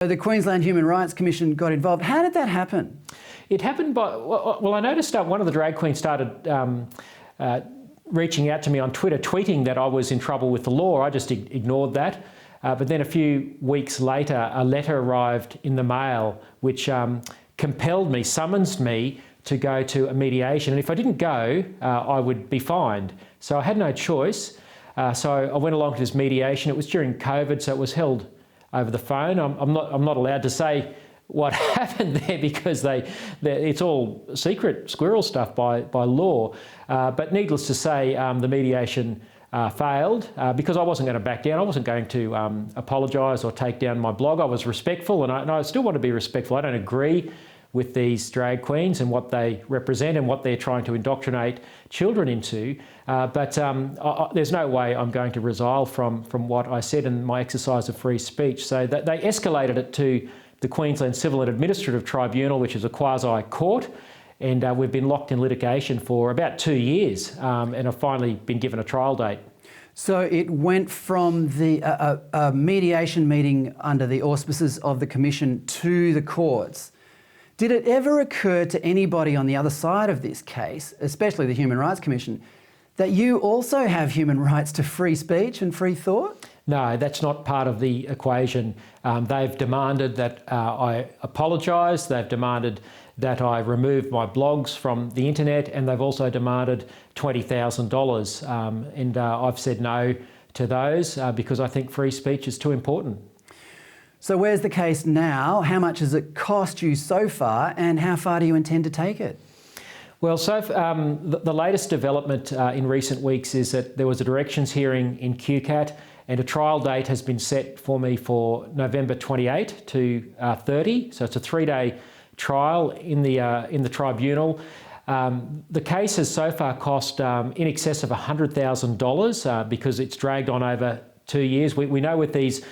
The Queensland Human Rights Commission got involved. How did that happen? It happened by, well, I noticed one of the drag queens started reaching out to me on Twitter, tweeting that I was in trouble with the law. I just ignored that. But then a few weeks later, a letter arrived in the mail which compelled me, summonsed me to go to a mediation. And if I didn't go, I would be fined. So I had no choice. So I went along to this mediation. It was during COVID, so it was held over the phone. I'm not allowed to say what happened there because it's all secret squirrel stuff by law. But needless to say, the mediation failed because I wasn't going to back down. I wasn't going to apologise or take down my blog. I was respectful, and I still want to be respectful. I don't agree with these drag queens and what they represent and what they're trying to indoctrinate children into. But there's no way I'm going to resile from what I said in my exercise of free speech. So they escalated it to the Queensland Civil and Administrative Tribunal, which is a quasi-court, and we've been locked in litigation for about 2 years, and I've finally been given a trial date. So it went from a mediation meeting under the auspices of the Commission to the courts. Did it ever occur to anybody on the other side of this case, especially the Human Rights Commission, that you also have human rights to free speech and free thought? No, that's not part of the equation. They've demanded that I apologise, they've demanded that I remove my blogs from the internet, and they've also demanded $20,000. And I've said no to those because I think free speech is too important. So where's the case now? How much has it cost you so far, and how far do you intend to take it? Well, so the latest development in recent weeks is that there was a directions hearing in QCAT, and a trial date has been set for me for November 28 to 30. So it's a 3-day trial in the tribunal. The case has so far cost in excess of $100,000 because it's dragged on over 2 years. We know with these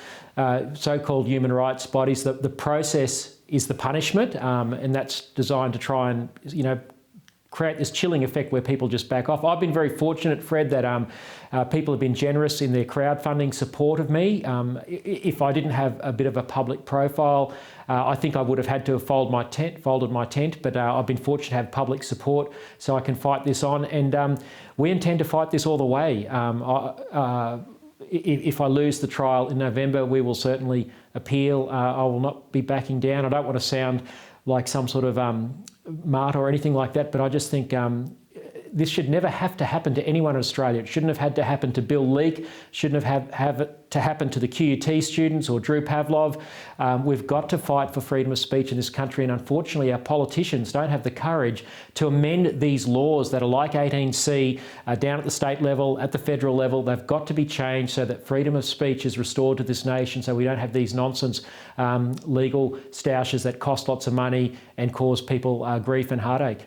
so-called human rights bodies that the process is the punishment, and that's designed to try and, create this chilling effect where people just back off. I've been very fortunate, Fred, that people have been generous in their crowdfunding support of me. If I didn't have a bit of a public profile, I think I would have had to have folded my tent, but I've been fortunate to have public support so I can fight this on, and we intend to fight this all the way. If I lose the trial in November, we will certainly appeal. I will not be backing down. I don't want to sound like some sort of martyr or anything like that, but I just think this should never have to happen to anyone in Australia. It shouldn't have had to happen to Bill Leak, shouldn't have it to happen to the QUT students or Drew Pavlov. We've got to fight for freedom of speech in this country, and unfortunately our politicians don't have the courage to amend these laws that are like 18C down at the state level, at the federal level. They've got to be changed so that freedom of speech is restored to this nation, so we don't have these nonsense legal stoushes that cost lots of money and cause people grief and heartache.